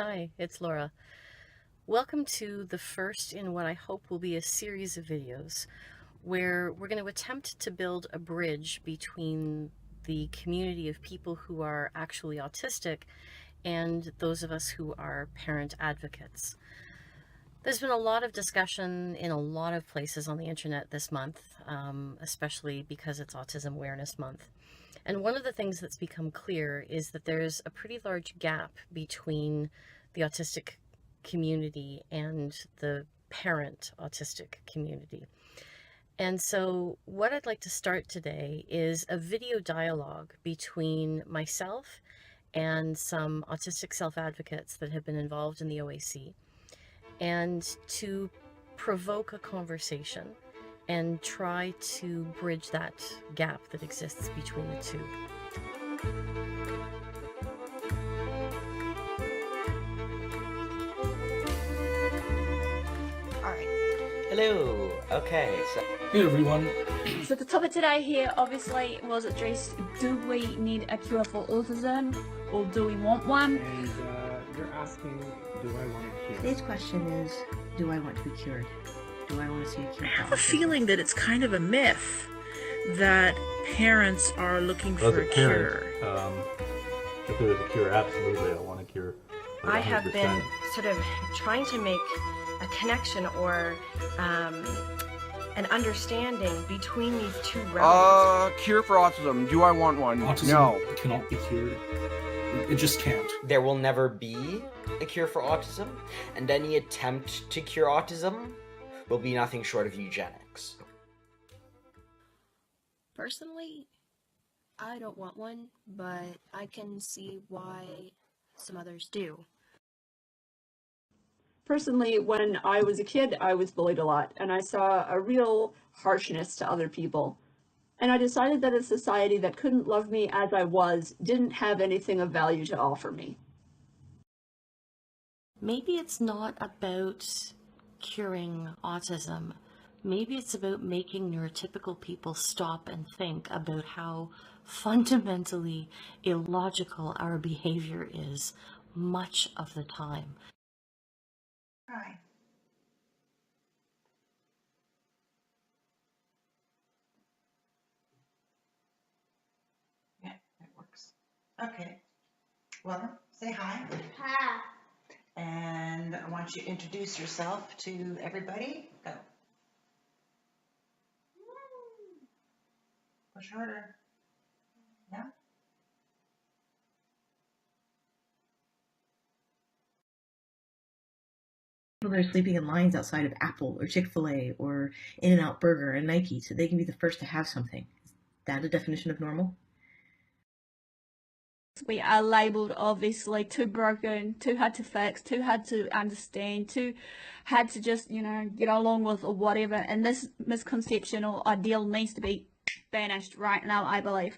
Hi, it's Laura. Welcome to the first in what I hope will be a series of videos where we're going to attempt to build a bridge between the community of people who are actually autistic and those of us who are parent advocates. There's been a lot of discussion in a lot of places on the internet this month, especially because it's Autism Awareness Month. And one of the things that's become clear is that there's a pretty large gap between the autistic community and the parent autistic community. And so what I'd like to start today is a video dialogue between myself and some Autistic Self Advocates that have been involved in the OAC, and to provoke a conversation and try to bridge that gap that exists between the two. All right. Hello. Okay. Hey everyone. So the topic today here obviously was addressed, do we need a cure for autism or do we want one? And you're asking, do I want a cure? Today's question is, do I want to be cured? Do I want to see a cure? I have a feeling that it's kind of a myth that parents are looking for a cure. If there was a cure, absolutely, I want a cure. Like I have 100%. been sort of trying to make a connection or an understanding between these two realms. Cure for autism. Do I want one? Autism No. cannot be cured. It just can't. There will never be a cure for autism, and any attempt to cure autism will be nothing short of eugenics. Personally, I don't want one, but I can see why some others do. Personally, when I was a kid, I was bullied a lot, and I saw a real harshness to other people. And I decided that a society that couldn't love me as I was didn't have anything of value to offer me. Maybe it's not about curing autism. Maybe it's about making neurotypical people stop and think about how fundamentally illogical our behavior is much of the time. Hi. Yeah, that works. Okay. Welcome. Say hi. Hi. And I want you to introduce yourself to everybody. Go. Push harder. Yeah. People that are sleeping in lines outside of Apple or Chick-fil-A or In-N-Out Burger and Nike so they can be the first to have something. Is that a definition of normal? We are labelled obviously too broken, too hard to fix, too hard to understand, too hard to just, get along with or whatever. And this misconception or ideal needs to be banished right now, I believe.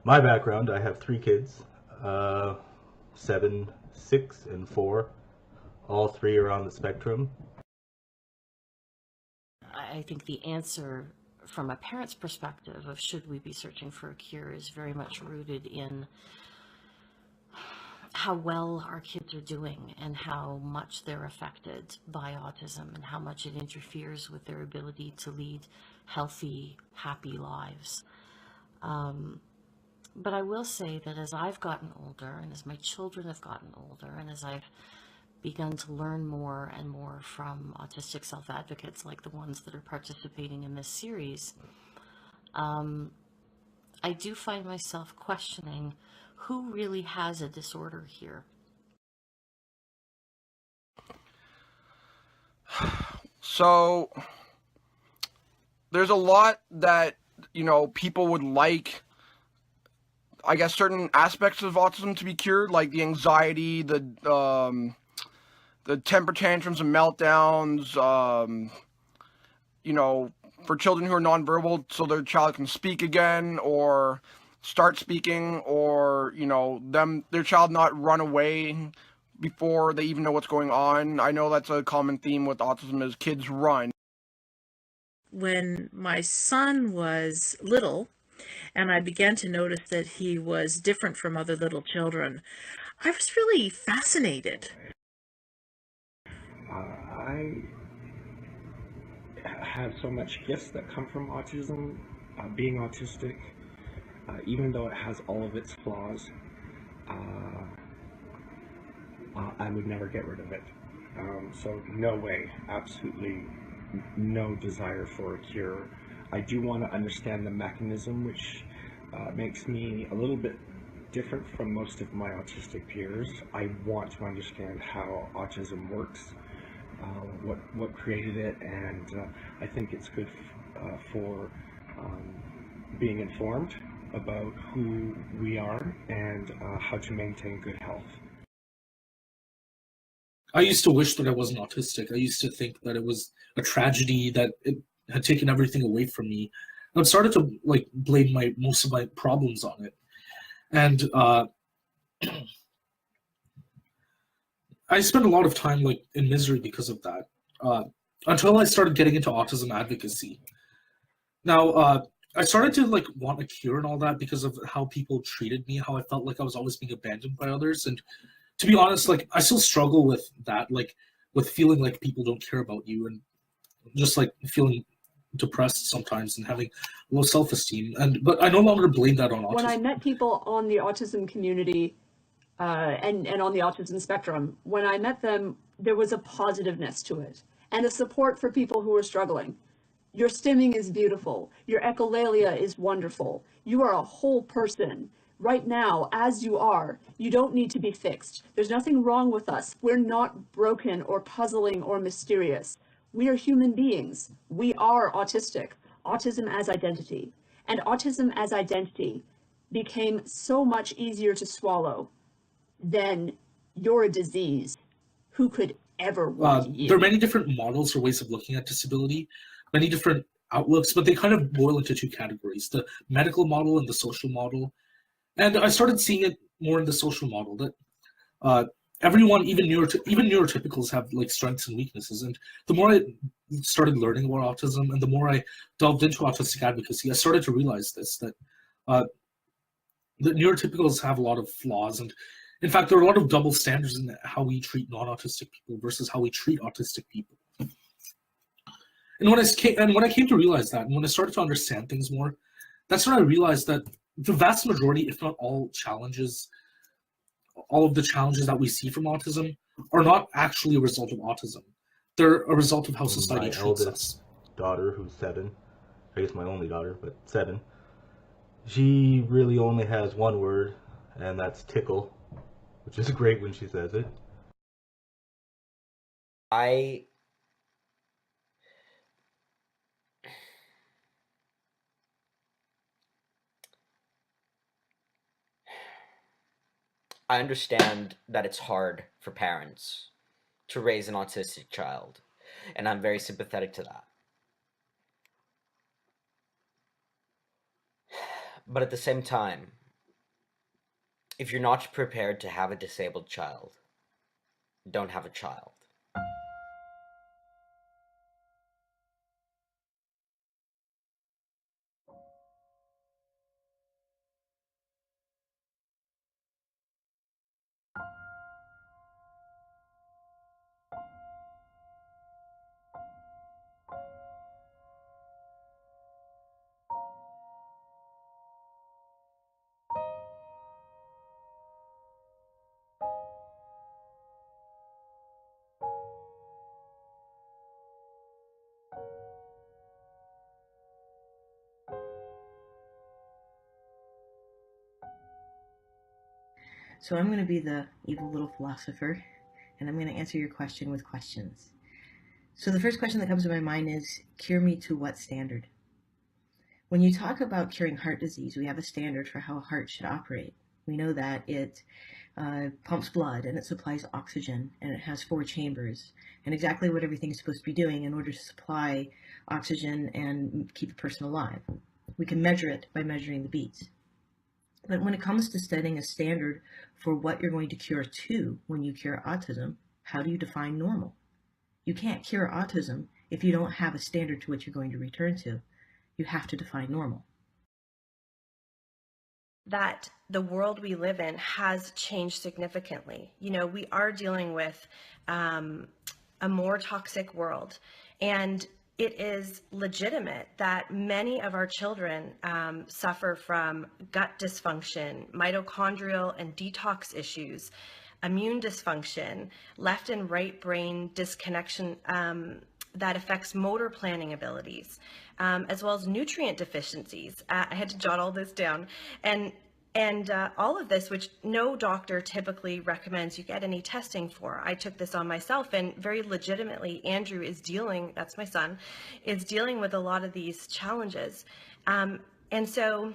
My background, I have 3 kids, 7, 6, and 4. All 3 are on the spectrum. I think the answer from a parent's perspective of should we be searching for a cure is very much rooted in how well our kids are doing and how much they're affected by autism and how much it interferes with their ability to lead healthy, happy lives. But I will say that as I've gotten older and as my children have gotten older and as I've begun to learn more and more from Autistic Self Advocates like the ones that are participating in this series, I do find myself questioning who really has a disorder here. So there's a lot that, people would like, I guess, certain aspects of autism to be cured, like the anxiety, the temper tantrums and meltdowns, for children who are nonverbal so their child can speak again or start speaking, or, their child not run away before they even know what's going on. I know that's a common theme with autism is kids run. When my son was little, and I began to notice that he was different from other little children. I was really fascinated. I have so much gifts that come from autism. Being autistic, even though it has all of its flaws, I would never get rid of it. So no way, absolutely no desire for a cure. I do want to understand the mechanism, which makes me a little bit different from most of my autistic peers. I want to understand how autism works, what created it, and I think it's good for being informed about who we are and how to maintain good health. I used to wish that I wasn't autistic. I used to think that it was a tragedy, that it had taken everything away from me. I started to blame most of my problems on it, and I spent a lot of time in misery because of that. Until I started getting into autism advocacy. Now, I started to want a cure and all that because of how people treated me, how I felt like I was always being abandoned by others, and to be honest, I still struggle with that, with feeling like people don't care about you, and just feeling depressed sometimes and having low self-esteem. But I no longer blame that on autism. When I met people on the autism community and on the autism spectrum, when I met them, there was a positiveness to it and a support for people who are struggling. Your stimming is beautiful. Your echolalia is wonderful. You are a whole person. Right now, as you are, you don't need to be fixed. There's nothing wrong with us. We're not broken or puzzling or mysterious. We are human beings. We are autistic. Autism as identity. And autism as identity became so much easier to swallow than you're a disease. Who could ever want you? There are many different models or ways of looking at disability, many different outlooks, but they kind of boil into two categories, the medical model and the social model. And I started seeing it more in the social model, that everyone, even neurotypicals, have strengths and weaknesses. And the more I started learning about autism and the more I delved into autistic advocacy, I started to realize this, that neurotypicals have a lot of flaws. And in fact, there are a lot of double standards in how we treat non-autistic people versus how we treat autistic people. And when I came to realize that, and when I started to understand things more, that's when I realized that the vast majority, if not all of the challenges that we see from autism are not actually a result of autism. They're a result of how society treats us. Daughter, who's 7, I guess my only daughter, but 7, she really only has one word, and that's tickle, which is great when she says it. I understand that it's hard for parents to raise an autistic child, and I'm very sympathetic to that. But at the same time, if you're not prepared to have a disabled child, don't have a child. So I'm going to be the evil little philosopher, and I'm going to answer your question with questions. So the first question that comes to my mind is, cure me to what standard? When you talk about curing heart disease, we have a standard for how a heart should operate. We know that it pumps blood, and it supplies oxygen, and it has 4 chambers, and exactly what everything is supposed to be doing in order to supply oxygen and keep a person alive. We can measure it by measuring the beats. But when it comes to setting a standard for what you're going to cure to when you cure autism, how do you define normal? You can't cure autism if you don't have a standard to which you're going to return to. You have to define normal. that the world we live in has changed significantly. You know, we are dealing with a more toxic world, and it is legitimate that many of our children suffer from gut dysfunction, mitochondrial and detox issues, immune dysfunction, left and right brain disconnection that affects motor planning abilities, as well as nutrient deficiencies. I had to jot all this down. And all of this, which no doctor typically recommends you get any testing for. I took this on myself, and very legitimately, Andrew is dealing, that's my son, is dealing with a lot of these challenges. And so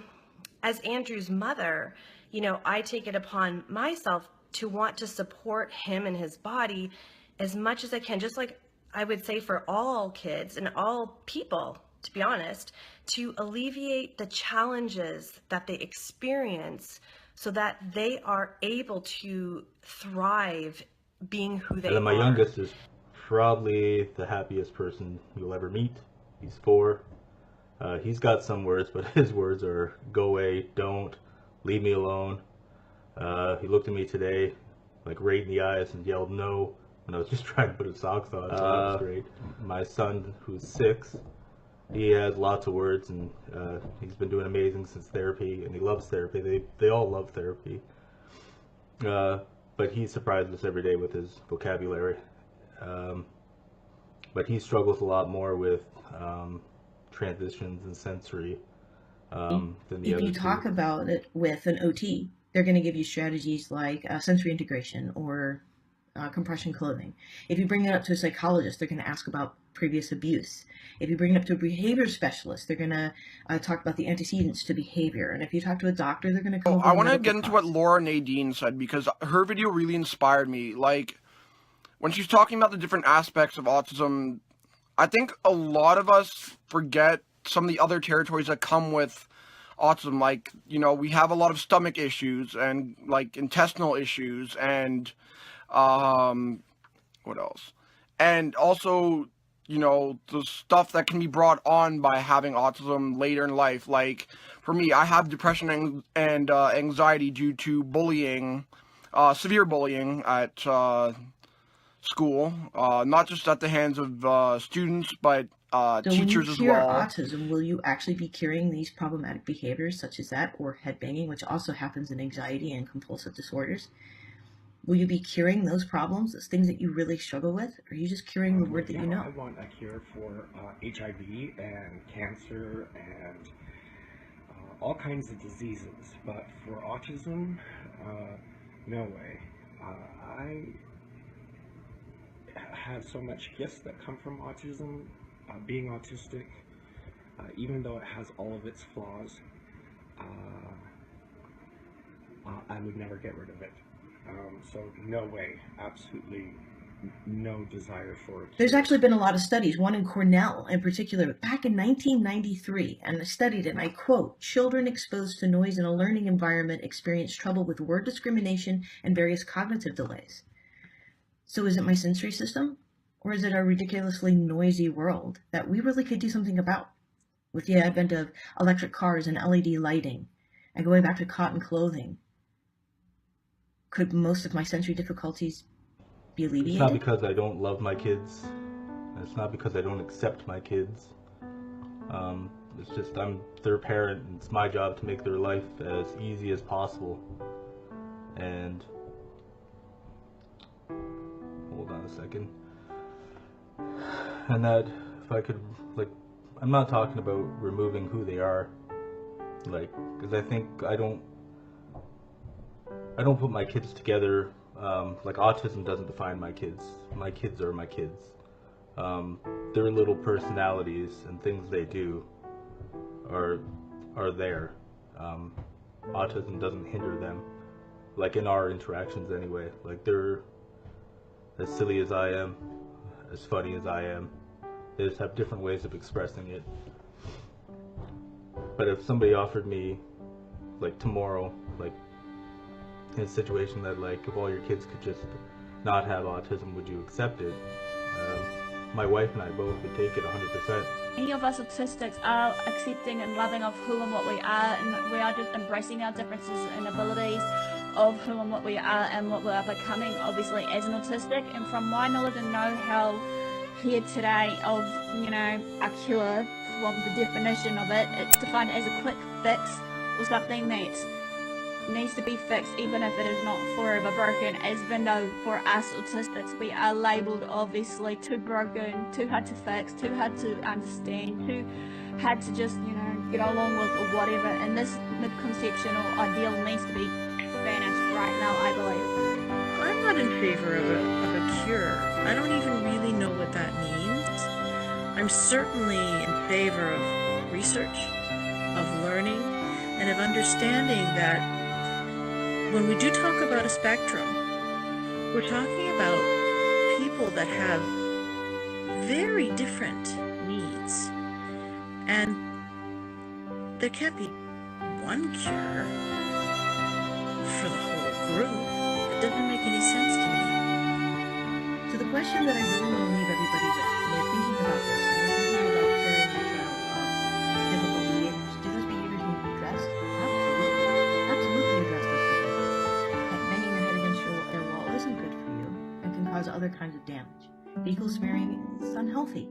as Andrew's mother, you know, I take it upon myself to want to support him and his body as much as I can, just like I would say for all kids and all people, to be honest, to alleviate the challenges that they experience so that they are able to thrive being who they And then my are. youngest is probably the happiest person you'll ever meet. He's 4. He's got some words, but his words are go away, don't, leave me alone. He looked at me today, like right in the eyes, and yelled no when I was just trying to put his socks on. So that was great. My son, who's 6, he has lots of words, and he's been doing amazing since therapy, and he loves therapy. They all love therapy. But he surprises us every day with his vocabulary. But he struggles a lot more with transitions and sensory than the If other you talk two. about it with an OT, they're going to give you strategies like sensory integration or compression clothing. If you bring it up to a psychologist, they're going to ask about previous abuse. If you bring it up to a behavior specialist, they're going to talk about the antecedents to behavior. And if you talk to a doctor, they're going to come up with I want to medical get into what costs. Laura Nadine said, because her video really inspired me. Like, when she's talking about the different aspects of autism, I think a lot of us forget some of the other territories that come with autism. Like, you know, we have a lot of stomach issues and like intestinal issues and what else? And also, you know, the stuff that can be brought on by having autism later in life. Like, for me, I have depression and anxiety due to bullying, severe bullying at school, not just at the hands of students, but So teachers when as you cure well. autism, will you actually be curing these problematic behaviors such as that, or headbanging, which also happens in anxiety and compulsive disorders? Will you be curing those problems, those things that you really struggle with? Or are you just curing the word that you know? I want a cure for HIV and cancer and all kinds of diseases, but for autism, no way. I have so much gifts that come from autism, being autistic, even though it has all of its flaws. I would never get rid of it. So no way, absolutely no desire for a cure. There's actually been a lot of studies, one in Cornell in particular, back in 1993, and they studied, and I quote, children exposed to noise in a learning environment experience trouble with word discrimination and various cognitive delays. So is it my sensory system, or is it our ridiculously noisy world that we really could do something about with the advent of electric cars and LED lighting and going back to cotton clothing? Could most of my sensory difficulties be alleviated? It's not because I don't love my kids. It's not because I don't accept my kids. It's just I'm their parent, and it's my job to make their life as easy as possible. And hold on a second. And that if I could, like, I'm not talking about removing who they are, like, because I think I don't put my kids together. Like, autism doesn't define my kids. My kids are my kids. Their little personalities and things they do are there. Autism doesn't hinder them, like in our interactions anyway. Like, they're as silly as I am, as funny as I am. They just have different ways of expressing it. But if somebody offered me, like, tomorrow, like, in a situation that, like, if all your kids could just not have autism, would you accept it? my wife and I both would take it 100%. Many of us autistics are accepting and loving of who and what we are, and we are just embracing our differences and abilities of who and what we are and what we are becoming, obviously, as an autistic. And from my knowledge and know-how here today of, you know, a cure, from the definition of it, it's defined as a quick fix or something that needs to be fixed, even if it is not forever broken. As we know, for us autistics, we are labelled obviously too broken, too hard to fix, too hard to understand, too hard to just, you know, get along with or whatever. And this misconception or ideal needs to be banished right now, I believe. I'm not in favor of a cure. I don't even really know what that means. I'm certainly in favor of research, of learning, and of understanding that when we do talk about a spectrum, we're talking about people that have very different needs. And there can't be one cure for the whole group. It doesn't make any sense to me. So the question that I really want to leave everybody with, when you're thinking about this, and you're thinking about caring your child of difficult behaviors, do those behaviors need to be addressed? Absolutely. Absolutely address those behaviors. That banging your head against your wall isn't good for you and can cause other kinds of damage. Fecal smearing is unhealthy.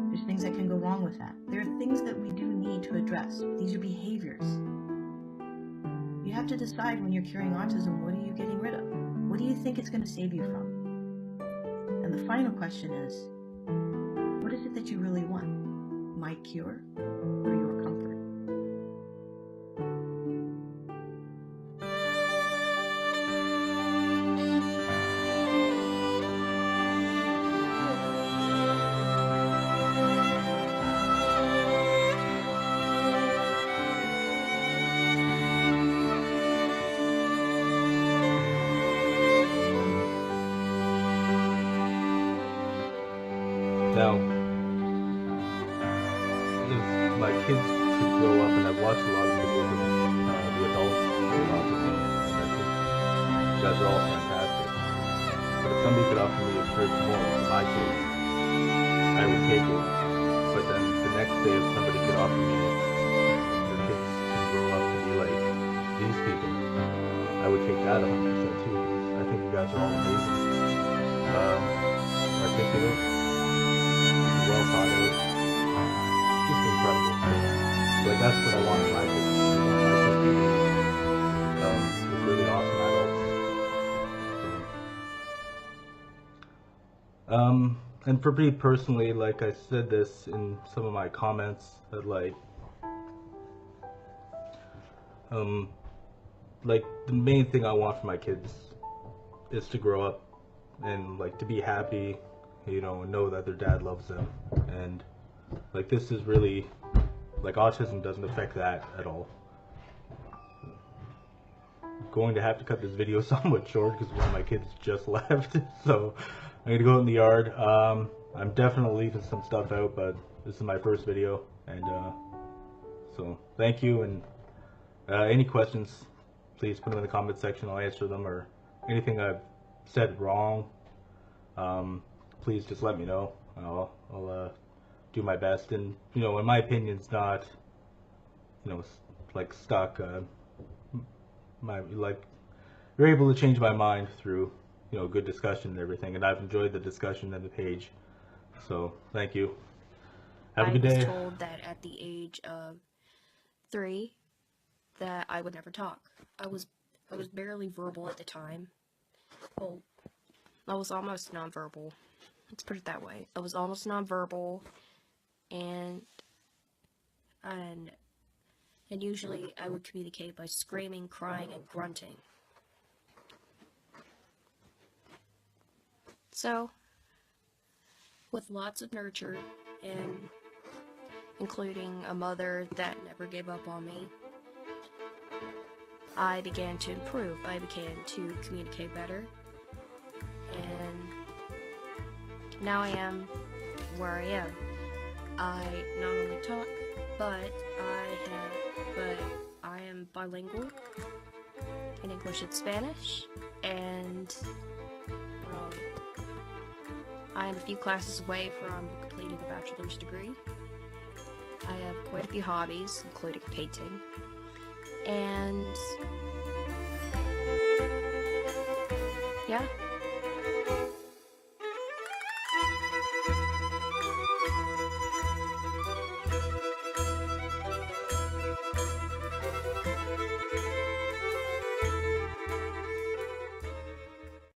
There's things that can go wrong with that. There are things that we do need to address. These are behaviors. You have to decide when you're curing autism, what are you getting rid of? What do you think it's going to save you from? And the final question is, what is it that you really want? My cure or your comfort? Now, if my kids could grow up, and I've watched a lot of videos of the adults with autism, and I think you guys are all fantastic. But if somebody could offer me a cure tomorrow for my kids, I would take it. But then the next day, if somebody could offer me it, their kids can grow up to be like these people, I would take that 100% too. I think you guys are all amazing, articulate, well thought out, just incredible. Like, that's what I want in my kids. I want my kids to be with really awesome adults. And for me personally, like I said this in some of my comments, that like the main thing I want for my kids is to grow up and like to be happy, you know, and know that their dad loves them. And like, this is really, like, autism doesn't affect that at all. I'm going to have to cut this video somewhat short because one of my kids just left, so I'm gonna go out in the yard. I'm definitely leaving some stuff out, but this is my first video, and so thank you. And any questions, please put them in the comment section. I'll answer them, or anything I've said wrong, please just let me know. I'll do my best. And you know, when my opinion's not, you know, like stuck, you're able to change my mind through, you know, good discussion and everything. And I've enjoyed the discussion and the page. So thank you. Have a good day. I was told that at the age of 3 that I would never talk. I was barely verbal at the time. Well, I was almost nonverbal. Let's put it that way. I was almost nonverbal, and usually I would communicate by screaming, crying, and grunting. So, with lots of nurture, and including a mother that never gave up on me, I began to improve. I began to communicate better, and now I am where I am. I not only talk, but I am bilingual in English and Spanish, and I am a few classes away from completing a bachelor's degree. I have quite a few hobbies, including painting. And yeah,